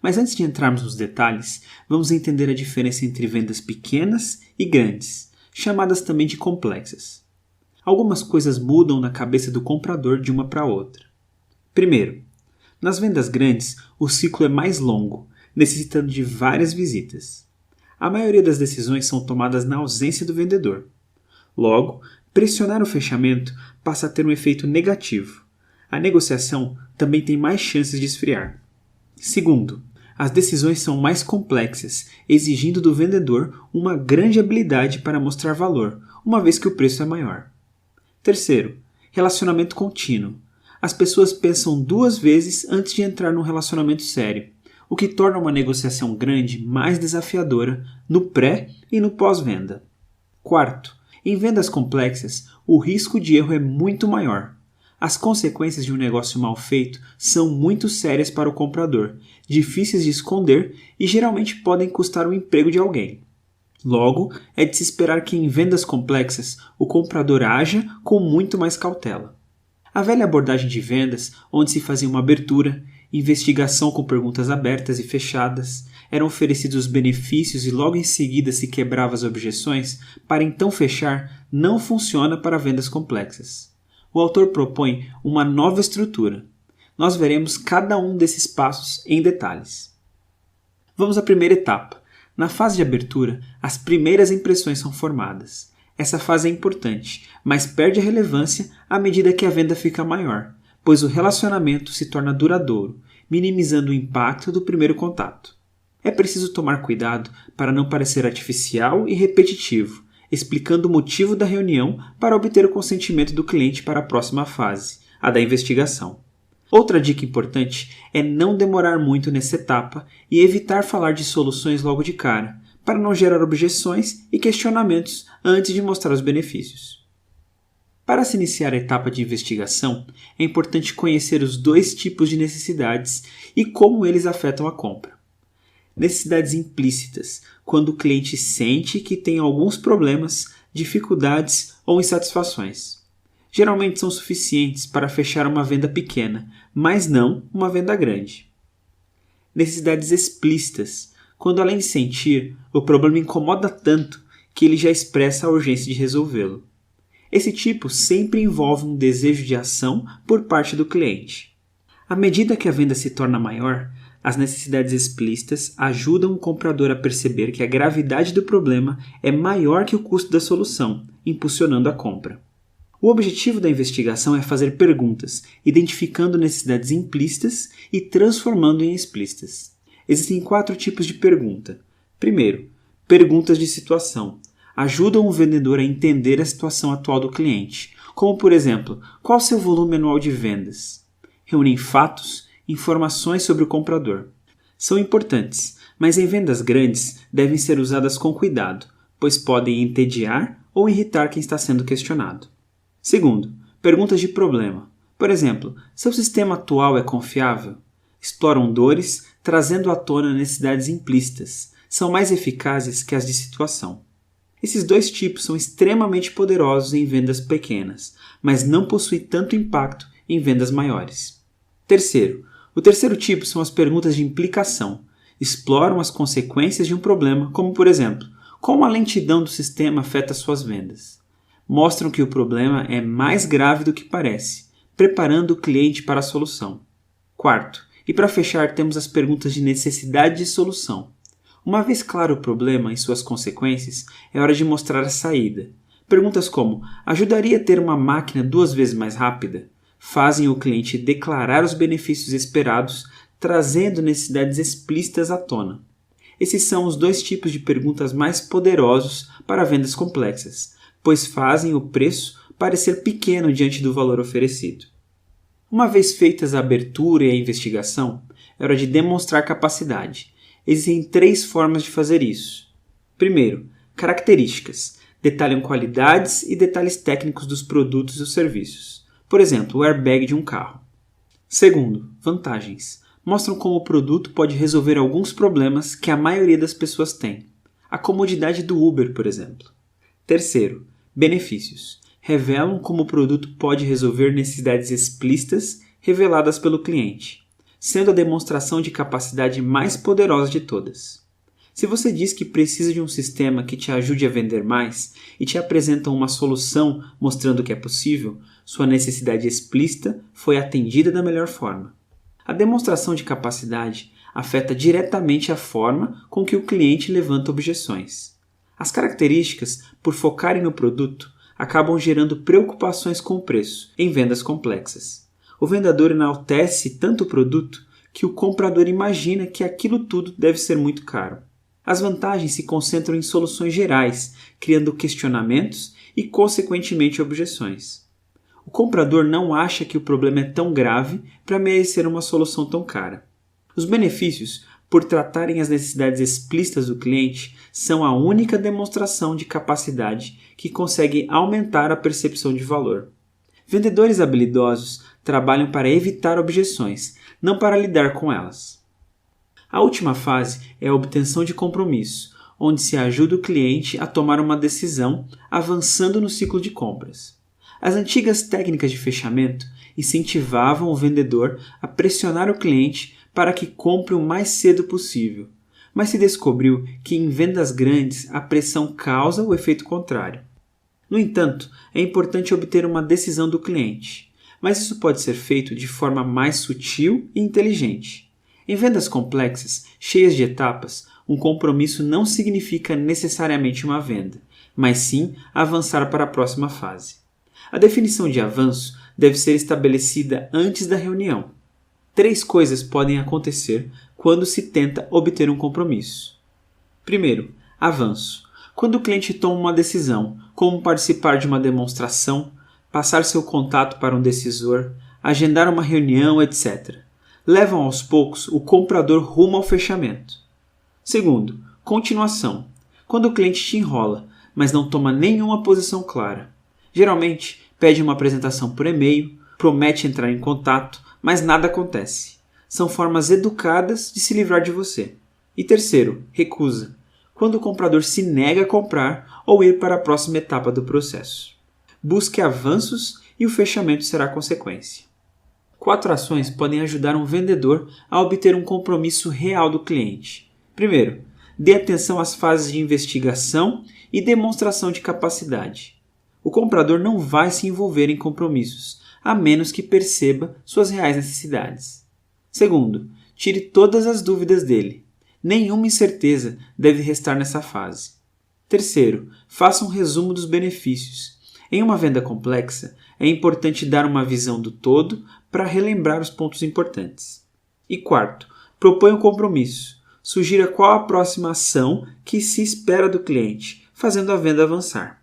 Mas antes de entrarmos nos detalhes, vamos entender a diferença entre vendas pequenas e grandes, chamadas também de complexas. Algumas coisas mudam na cabeça do comprador de uma para outra. Primeiro, nas vendas grandes, o ciclo é mais longo, necessitando de várias visitas. A maioria das decisões são tomadas na ausência do vendedor. Logo, pressionar o fechamento passa a ter um efeito negativo. A negociação também tem mais chances de esfriar. Segundo, as decisões são mais complexas, exigindo do vendedor uma grande habilidade para mostrar valor, uma vez que o preço é maior. Terceiro, relacionamento contínuo. As pessoas pensam 2 vezes antes de entrar num relacionamento sério, o que torna uma negociação grande mais desafiadora no pré e no pós-venda. Quarto, em vendas complexas, o risco de erro é muito maior. As consequências de um negócio mal feito são muito sérias para o comprador, difíceis de esconder e geralmente podem custar o emprego de alguém. Logo, é de se esperar que em vendas complexas o comprador haja com muito mais cautela. A velha abordagem de vendas, onde se fazia uma abertura, investigação com perguntas abertas e fechadas, eram oferecidos os benefícios e logo em seguida se quebrava as objeções, para então fechar, não funciona para vendas complexas. O autor propõe uma nova estrutura. Nós veremos cada um desses passos em detalhes. Vamos à primeira etapa. Na fase de abertura, as primeiras impressões são formadas. Essa fase é importante, mas perde a relevância à medida que a venda fica maior, pois o relacionamento se torna duradouro, minimizando o impacto do primeiro contato. É preciso tomar cuidado para não parecer artificial e repetitivo, explicando o motivo da reunião para obter o consentimento do cliente para a próxima fase, a da investigação. Outra dica importante é não demorar muito nessa etapa e evitar falar de soluções logo de cara, para não gerar objeções e questionamentos antes de mostrar os benefícios. Para se iniciar a etapa de investigação, é importante conhecer os 2 tipos de necessidades e como eles afetam a compra. Necessidades implícitas, quando o cliente sente que tem alguns problemas, dificuldades ou insatisfações. Geralmente são suficientes para fechar uma venda pequena, mas não uma venda grande. Necessidades explícitas, quando além de sentir, o problema incomoda tanto que ele já expressa a urgência de resolvê-lo. Esse tipo sempre envolve um desejo de ação por parte do cliente. À medida que a venda se torna maior, as necessidades explícitas ajudam o comprador a perceber que a gravidade do problema é maior que o custo da solução, impulsionando a compra. O objetivo da investigação é fazer perguntas, identificando necessidades implícitas e transformando em explícitas. Existem 4 tipos de pergunta. Primeiro, perguntas de situação. Ajudam o vendedor a entender a situação atual do cliente, como por exemplo, qual seu volume anual de vendas? Reúnem fatos, informações sobre o comprador. São importantes, mas em vendas grandes devem ser usadas com cuidado, pois podem entediar ou irritar quem está sendo questionado. Segundo, perguntas de problema. Por exemplo, seu sistema atual é confiável? Exploram dores, trazendo à tona necessidades implícitas. São mais eficazes que as de situação. Esses 2 tipos são extremamente poderosos em vendas pequenas, mas não possuem tanto impacto em vendas maiores. Terceiro, o terceiro tipo são as perguntas de implicação. Exploram as consequências de um problema, como por exemplo, como a lentidão do sistema afeta suas vendas. Mostram que o problema é mais grave do que parece, preparando o cliente para a solução. Quarto, e para fechar temos as perguntas de necessidade de solução. Uma vez claro o problema e suas consequências, é hora de mostrar a saída. Perguntas como, ajudaria a ter uma máquina 2 vezes mais rápida? Fazem o cliente declarar os benefícios esperados, trazendo necessidades explícitas à tona. Esses são os 2 tipos de perguntas mais poderosos para vendas complexas, pois fazem o preço parecer pequeno diante do valor oferecido. Uma vez feitas a abertura e a investigação, é hora de demonstrar capacidade. Existem 3 formas de fazer isso. Primeiro, características. Detalham qualidades e detalhes técnicos dos produtos e os serviços. Por exemplo, o airbag de um carro. Segundo, vantagens. Mostram como o produto pode resolver alguns problemas que a maioria das pessoas tem. A comodidade do Uber, por exemplo. Terceiro, benefícios. Revelam como o produto pode resolver necessidades explícitas reveladas pelo cliente. sendo a demonstração de capacidade mais poderosa de todas. Se você diz que precisa de um sistema que te ajude a vender mais e te apresenta uma solução mostrando que é possível, sua necessidade explícita foi atendida da melhor forma. A demonstração de capacidade afeta diretamente a forma com que o cliente levanta objeções. As características, por focarem no produto, acabam gerando preocupações com o preço em vendas complexas. O vendedor enaltece tanto o produto que o comprador imagina que aquilo tudo deve ser muito caro. As vantagens se concentram em soluções gerais, criando questionamentos e, consequentemente, objeções. O comprador não acha que o problema é tão grave para merecer uma solução tão cara. Os benefícios, por tratarem as necessidades explícitas do cliente, são a única demonstração de capacidade que consegue aumentar a percepção de valor. Vendedores habilidosos trabalham para evitar objeções, não para lidar com elas. A última fase é a obtenção de compromisso, onde se ajuda o cliente a tomar uma decisão, avançando no ciclo de compras. As antigas técnicas de fechamento incentivavam o vendedor a pressionar o cliente para que compre o mais cedo possível, mas se descobriu que em vendas grandes a pressão causa o efeito contrário. No entanto, é importante obter uma decisão do cliente, mas isso pode ser feito de forma mais sutil e inteligente. Em vendas complexas, cheias de etapas, um compromisso não significa necessariamente uma venda, mas sim avançar para a próxima fase. A definição de avanço deve ser estabelecida antes da reunião. 3 coisas podem acontecer quando se tenta obter um compromisso. Primeiro, avanço. Quando o cliente toma uma decisão, como participar de uma demonstração, passar seu contato para um decisor, agendar uma reunião, etc. Levam aos poucos o comprador rumo ao fechamento. Segundo, continuação. Quando o cliente te enrola, mas não toma nenhuma posição clara. Geralmente, pede uma apresentação por e-mail, promete entrar em contato, mas nada acontece. São formas educadas de se livrar de você. E terceiro, recusa. Quando o comprador se nega a comprar ou ir para a próxima etapa do processo. Busque avanços e o fechamento será a consequência. 4 ações podem ajudar um vendedor a obter um compromisso real do cliente. Primeiro, dê atenção às fases de investigação e demonstração de capacidade. O comprador não vai se envolver em compromissos, a menos que perceba suas reais necessidades. Segundo, tire todas as dúvidas dele. Nenhuma incerteza deve restar nessa fase. Terceiro, faça um resumo dos benefícios. Em uma venda complexa, é importante dar uma visão do todo para relembrar os pontos importantes. E quarto, proponha um compromisso. Sugira qual a próxima ação que se espera do cliente, fazendo a venda avançar.